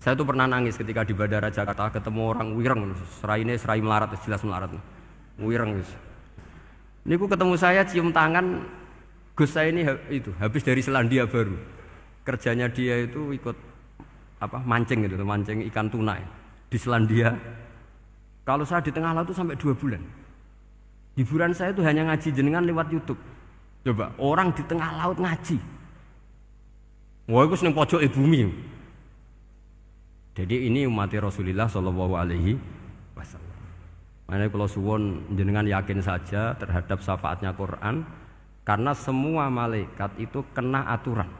Saya tuh pernah nangis ketika di Bandara Jakarta ketemu orang wireng, serai melarat, jelas melarat. Wireng wis. Niku ketemu saya cium tangan, Gus saya ini itu habis dari Selandia Baru. Kerjanya dia itu ikut apa mancing gitu, mancing ikan tuna di Selandia. Kalau saya di tengah laut itu sampai 2 bulan. Hiburan saya itu hanya ngaji jenengan lewat YouTube. Coba orang di tengah laut ngaji. Wah, itu seneng pojok bumi. Jadi ini umat Rasulullah Shallallahu Alaihi Wasallam. Makanya kalau suwon jenengan yakin saja terhadap syafaatnya Quran, karena semua malaikat itu kena aturan.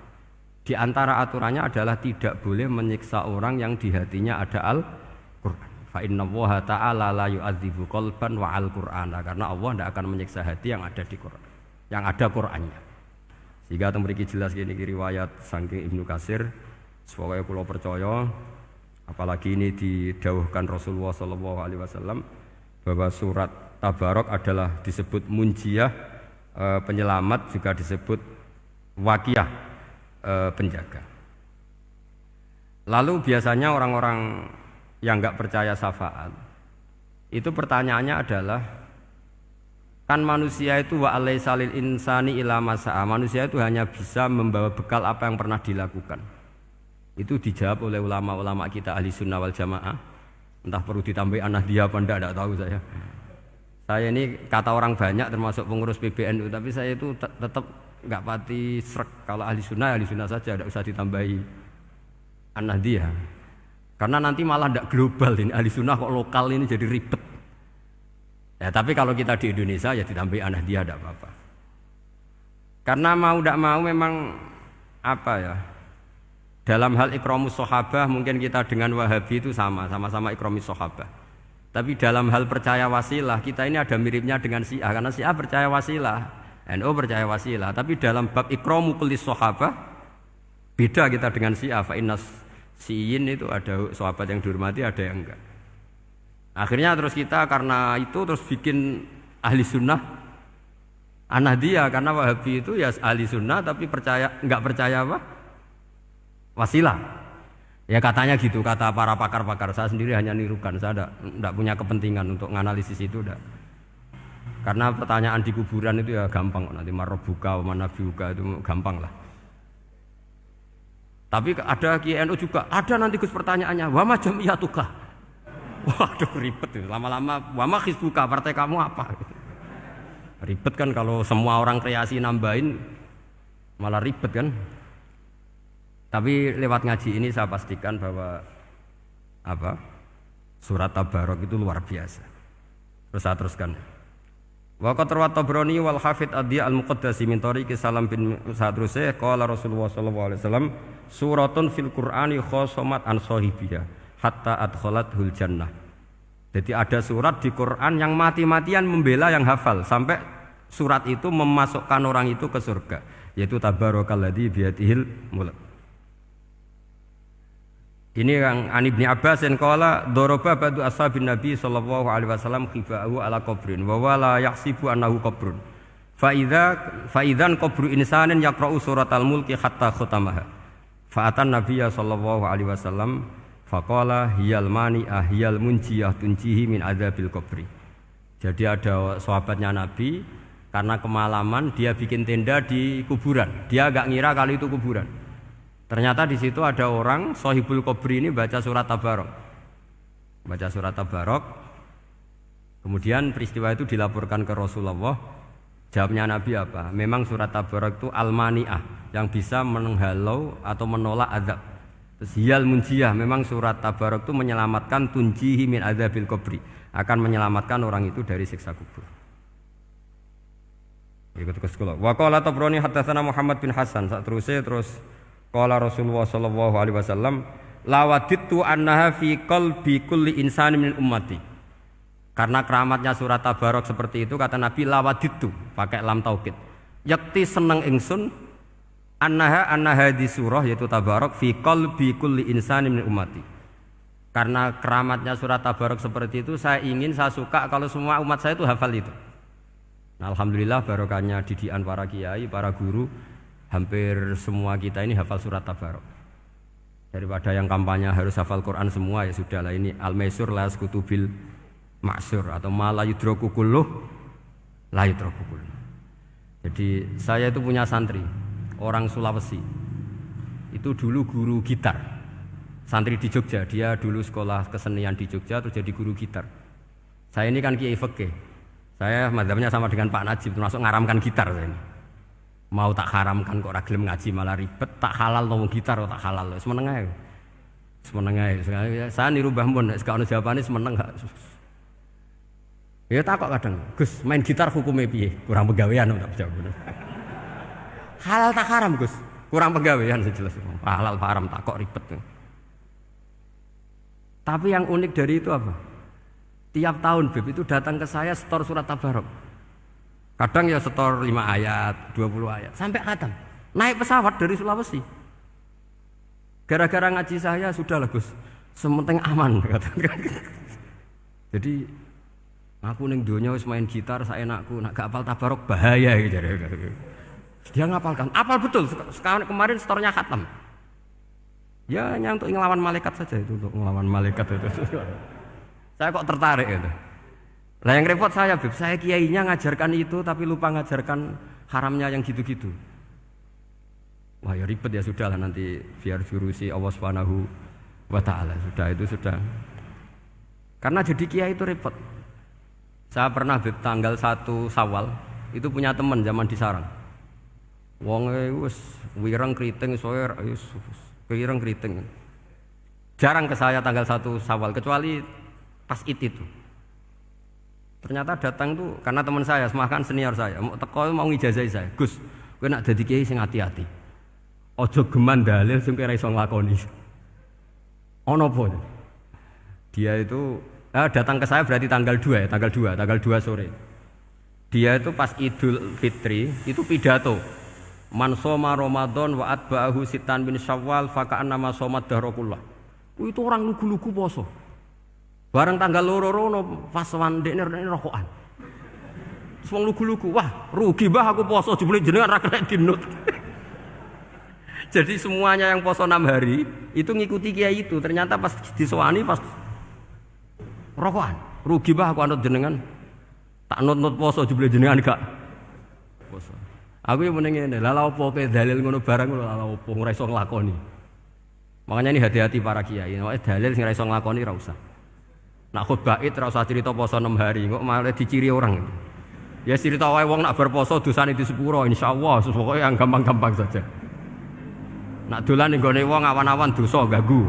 Di antara aturannya adalah tidak boleh menyiksa orang yang di hatinya ada Al-Quran. Fa innallaha ta'ala la yu'adzibu qalban wa al-Qur'ana, karena Allah tidak akan menyiksa hati yang ada di Quran, yang ada Qurannya. Sehingga temriki jelas gini riwayat saking Ibnu Katsir, supaya kula percaya, apalagi ini didhawuhkan Rasulullah sallallahu alaihi wasallam bahwa surat Tabarok adalah disebut munjiyah, penyelamat, juga disebut waqiyah, penjaga. Lalu biasanya orang-orang yang enggak percaya syafaat itu pertanyaannya adalah, kan manusia itu wa alaisa lil insani ila masa'a, manusia itu hanya bisa membawa bekal apa yang pernah dilakukan. Itu dijawab oleh ulama-ulama kita ahli sunnah wal jamaah. Entah perlu ditambah dia apa enggak tahu saya. Saya ini kata orang banyak termasuk pengurus PBNU, tapi saya itu tetap enggak pati srek. Kalau ahli sunnah saja, enggak usah ditambahi dia. Karena nanti malah enggak global ini, ahli sunnah kok lokal ini jadi ribet. Ya, tapi kalau kita di Indonesia ya ditambahi dia enggak apa-apa. Karena mau enggak mau memang apa ya? Dalam hal ikramus sahabah mungkin kita dengan Wahabi itu sama-sama ikramus sahabah. Tapi dalam hal percaya wasilah kita ini ada miripnya dengan Syiah, karena Syiah percaya wasilah, NU percaya wasilah. Tapi dalam bab ikramu kulli sahabah beda kita dengan Syiah. Fa innas Syiin itu ada sahabat yang dihormati, ada yang enggak. Akhirnya terus kita karena itu terus bikin ahli sunnah Ahmadiyah, karena Wahabi itu ya ahli sunnah tapi enggak percaya apa? Wasilah. Ya katanya gitu, kata para pakar-pakar. Saya sendiri hanya nirukan, saya enggak punya kepentingan untuk menganalisis itu enggak. Karena pertanyaan di kuburan itu ya gampang, nanti marobuka, manabiuka itu gampang lah. Tapi ada KNU juga, ada nanti Gus pertanyaannya, wa ma jamiyatuka. Waduh ribet itu, lama-lama wa ma hizbuka, partai kamu apa? Ribet kan kalau semua orang kreasi nambahin, malah ribet kan. Tapi lewat ngaji ini saya pastikan bahwa surat Tabarok itu luar biasa. Terus saya teruskan. Wa qad rawat Tabrani wal Hafidz Ad-Diya al-Muqaddasi min tariqi Salam bin Sadrusih qala Rasulullah sallallahu alaihi wasallam suratun fil Qur'ani khosomat an sahibiha hatta adkhalathul jannah. Jadi ada surat di Quran yang mati-matian membela yang hafal sampai surat itu memasukkan orang itu ke surga, yaitu Tabarakalladzi biyadihil mulk. Ini yang An Ibnu Abbas yang qala daraba ba'du ashabin Nabi sallallahu alaihi wasallam khiba'ahu ala qabrin wa wala yahsibu annahu qabrun. Fa idzan qabru insanin yaqra'u suratal mulki hatta khutamaha. Fa atan Nabiyya sallallahu alaihi wasallam faqala hiyal mani'ah hiyal munjiyah tunjihi min adzabil qabri. Jadi ada sahabatnya Nabi karena kemalaman dia bikin tenda di kuburan. Dia enggak ngira kalau itu kuburan. Ternyata di situ ada orang Sohibul Qabri ini baca surat Tabarok. Baca surat Tabarok. Kemudian peristiwa itu dilaporkan ke Rasulullah. Jawabnya Nabi apa? Memang surat Tabarok itu al-mani'ah, yang bisa menghalau atau menolak azab. Terus hiyal munjiyah, memang surat Tabarok itu menyelamatkan tunjihi min adzabil qabri, akan menyelamatkan orang itu dari siksa kubur. Ikut ke sekolah. Wa qala Tabrani haddatsana Muhammad bin Hasan. Terus qala Rasulullah sallallahu alaihi wasallam lawadittu annaha fi qalbi kulli insani min ummati. Karena keramatnya surat Tabarok seperti itu, kata Nabi lawadittu pakai lam taukid. Yakti seneng ingsun annaha di surah yaitu Tabarok fi qalbi kulli insani min ummati. Karena keramatnya surat Tabarok seperti itu, saya suka kalau semua umat saya itu hafal itu. Nah, alhamdulillah barokahnya didikan para kiai, para guru, hampir semua kita ini hafal surat Tabarok. Daripada yang kampanye harus hafal Quran semua, ya sudahlah, ini al-maisur la yasqutubil ma'sur, atau ma la yudraku kulluh la yudraku kulluh. Jadi saya itu punya santri orang Sulawesi. Itu dulu guru gitar. Santri di Jogja, dia dulu sekolah kesenian di Jogja terus jadi guru gitar. Saya ini kan kiai fikih. Saya mazhabnya sama dengan Pak Najib, termasuk ngaramkan gitar saya ini. Mau tak haramkan kok ora gelem ngaji malah ribet, tak halal ngomong gitar kok tak halal. Semeneng ae. Semeneng ae. Saya niru Mbah Mun, nek ono jawabane semeneng gak. Ya takok kadang, Gus, main gitar hukumnya piye? Kurang pegawean tak jawab. Halal tak haram, Gus? Kurang pegawean sejelas. Halal haram takok ribet. Tapi yang unik dari itu apa? Tiap tahun Beb itu datang ke saya setor surat Tabarok. Kadang ya setor 5 ayat, 20 ayat, sampai khatam. Naik pesawat dari Sulawesi. Gara-gara ngaji saya, sudahlah Gus, sementing aman. Jadi, aku ning donya wis main gitar, saya enakku, nak gak apal Tabarok bahaya. Dia ngapalkan, apal betul, sekarang kemarin setornya khatam. Ya hanya untuk ngelawan malaikat saja itu, untuk ngelawan malaikat itu. Saya kok tertarik itu. Lah yang repot saya, Beb, saya kiainya ngajarkan itu tapi lupa ngajarkan haramnya yang gitu-gitu. Wah ya ribet ya, sudahlah nanti biar jurusi Allah Subhanahu wa taala. Sudah itu sudah. Karena jadi kiai itu repot. Saya pernah Beb tanggal 1 Syawal itu punya teman zaman di Sarang. Wonge wis wireng kriting soe wis wireng kriting. Jarang ke saya tanggal 1 Syawal kecuali pas itu. Ternyata datang tuh karena teman saya, semakan senior saya, mau teko mau ngijazahi saya. Gus, kowe nak dadi kiai sing hati-hati. Aja geman dalil sing kowe ora iso nglakoni. Ono apa? Dia itu datang ke saya berarti tanggal 2 ya, tanggal 2 sore. Dia itu pas Idul Fitri itu pidato. Man shoma Ramadan wa atba'ahu sitan bin Syawal faka'annama shoma dahrakullah. Itu orang lugu-lugu poso. Bareng tanggal loro-loro pas wandekne rokokan. Terus wong lugu-lugu, wah rugi bah aku poso jebule jenengan ra kena dinut. Jadi semuanya yang poso 6 hari itu ngikuti kiai itu. Ternyata pas disowani pas rokokan, rugi bah aku anut jenengan. Tak nut-nut poso jebule jenengan gak poso. Aku yo mending ngene, lha opo kowe dalil ngono barang ngono lha opo ora iso nglakoni. Makanya ini hati-hati para kiai, nek dalil sing ora iso nglakoni ora usah. Nak khutbah id ora usah cerita poso 6 hari, kok malah diciri orang. Ya cerita wae wong nak berposo dosane di sepuro insyaallah, pokoke yang gampang-gampang saja. Nak dolan ning gone wong awan-awan dosa ganggu.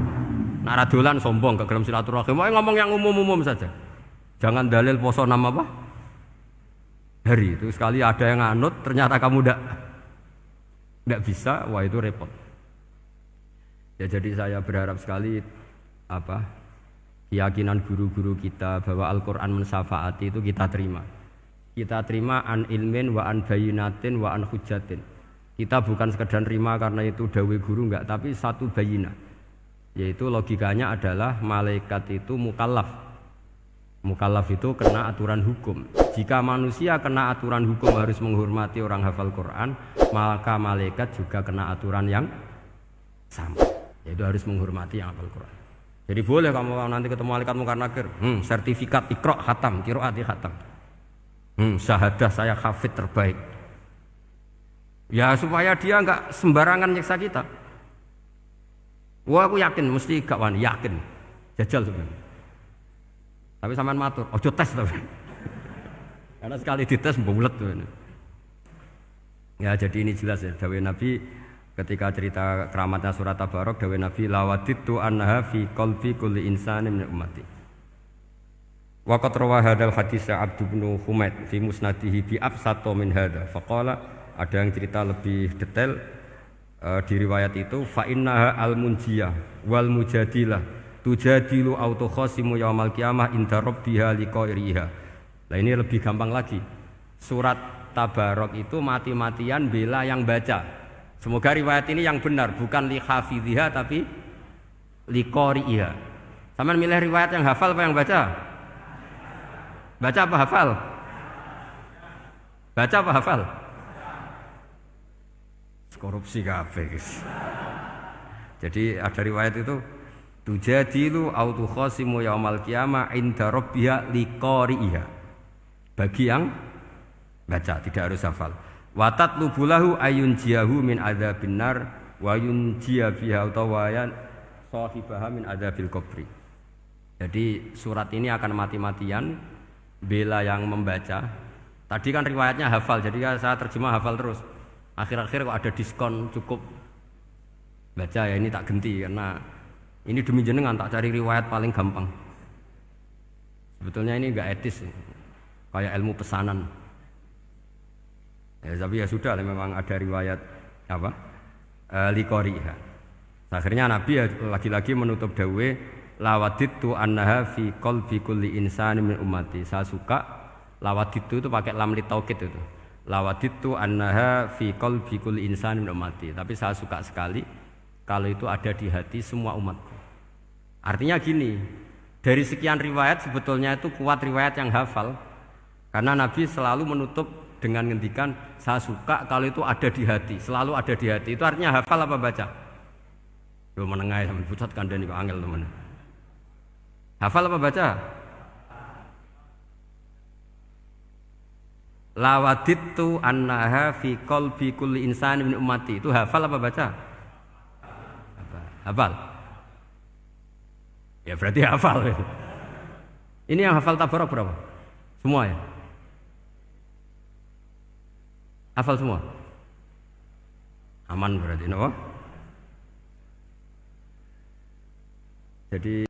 Nak ra dolan sombong kegelem silaturahim. Wae ngomong yang umum-umum saja. Jangan dalil poso 6 apa? Hari. Itu sekali ada yang anut ternyata kamu ndak bisa, wah itu repot. Ya jadi saya berharap sekali keyakinan guru-guru kita bahwa Al-Quran mensyafaati itu kita terima. Kita terima an ilmin wa an bayinatin wa an hujatin. Kita bukan sekedar terima karena itu dawai guru enggak, tapi satu bayinah. Yaitu logikanya adalah malaikat itu mukallaf. Mukallaf itu kena aturan hukum. Jika manusia kena aturan hukum harus menghormati orang hafal Quran, maka malaikat juga kena aturan yang sama. Yaitu harus menghormati yang hafal Quran. Jadi boleh kamu nanti ketemu malaikat mungkar nakir, sertifikat Iqra khatam, qiraati khatam. Syahadah saya hafid terbaik. Ya supaya dia enggak sembarangan nyiksa kita. Wah aku yakin mesti gak wani, yakin. Jajal sebenarnya. Tapi sampean matur, ojo tes tapi. Karena sekali dites bulet tuh. Ya jadi ini jelas ya dawuh Nabi ketika cerita keramatnya surat Tabarok, dawuh Nabi lawaditu annaha fi qalbi kulli insanin min ummati. Wa qad rawa hadzal hadits Abd bin Humaid fi musnadihi bi absata min hadza. Faqala ada yang cerita lebih detail di riwayat itu fa innaha al-munjiyah wal mujadilah tujadilu autokhasimu yaumal qiyamah inda rabbiha liqairiha. Nah ini lebih gampang lagi. Surat Tabarok itu mati-matian bela yang baca. Semoga riwayat ini yang benar, bukan li hafidhiha tapi li qari'iha. Sampeyan milih riwayat yang hafal apa yang baca? Baca apa hafal? Baca apa hafal? Korupsi kabeh guys. Jadi ada riwayat itu tujadilu au tukhasimu yaumal qiyamah inda rabbiha liqari'iha. Bagi yang baca tidak harus hafal. Wa tatlubu lahu ayun jiyahu min adzabin nar wa yunjiya biha utawayan sahibaha min adzabil qabri. Jadi surat ini akan mati-matian bela yang membaca. Tadi kan riwayatnya hafal, jadi saya terjemah hafal terus. Akhir-akhir kok ada diskon cukup baca ya ini tak ganti karena ini demi jenengan tak cari riwayat paling gampang. Sebetulnya ini enggak etis, kayak ilmu pesanan. Ya, tapi ya sudah, memang ada riwayat apa? Liqariha. Akhirnya Nabi ya lagi-lagi menutup dawe lawadittu annaha fi qalbi kulli insani min ummati. Saya suka lawadittu itu pakai lam li taukid itu. Lawadittu annaha fi qalbi kulli insani min ummati. Tapi saya suka sekali kalau itu ada di hati semua umatku. Artinya gini, dari sekian riwayat sebetulnya itu kuat riwayat yang hafal. Karena Nabi selalu menutup dengan ngendikan saya suka kalau itu ada di hati, selalu ada di hati. Itu artinya hafal apa baca? Yo menengai sampe pucat kandhani kok angel temen. Hafal apa baca? Lawadittu annaha fi qalbi kulli insani min ummati. Itu hafal apa baca? Hafal. Ya berarti hafal. Ini yang hafal tabarok berapa? Semua ya? Hafal semua? Aman berarti, no? Jadi